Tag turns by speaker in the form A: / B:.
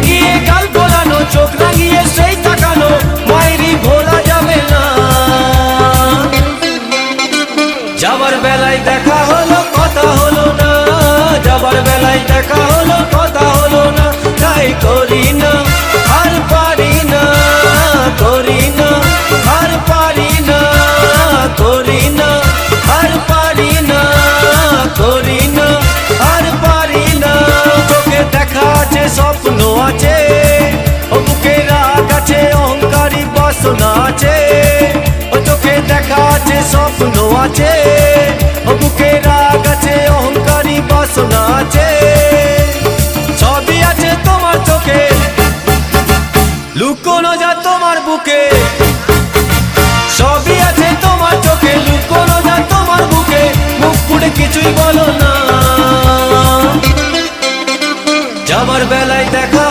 A: গিয়ে গাল গোলানো, চোখ রাঙিয়ে সেই তাকানো, মায়েরই ভোলা যাবে না। যাবার বেলায় দেখা হলো কথা হলো না, যাবার বেলায় দেখা হলো কথা হলো না। তাই করি না আর পারি না, করি না আর পারি না, করি না আর পারি না, করি না আর পারি না। চোখে দেখা আছে স্বপ্ন আছে, ও বুকে রাগ আছে অহংকারী বাসনা আছে। ও চোখে দেখা আছে স্বপ্ন আছে, ও বুকে রাগ আছে অহংকারী বাসনা আছে। সবই আছে তোমার চোখে, লুকোনো যা তোমার বুকে। সবই আছে তোমার চোখে, লুকোনো যা তোমার বুকে। মুখ পুড়ে কিছুই বলো না, যাবার বেলায় দেখা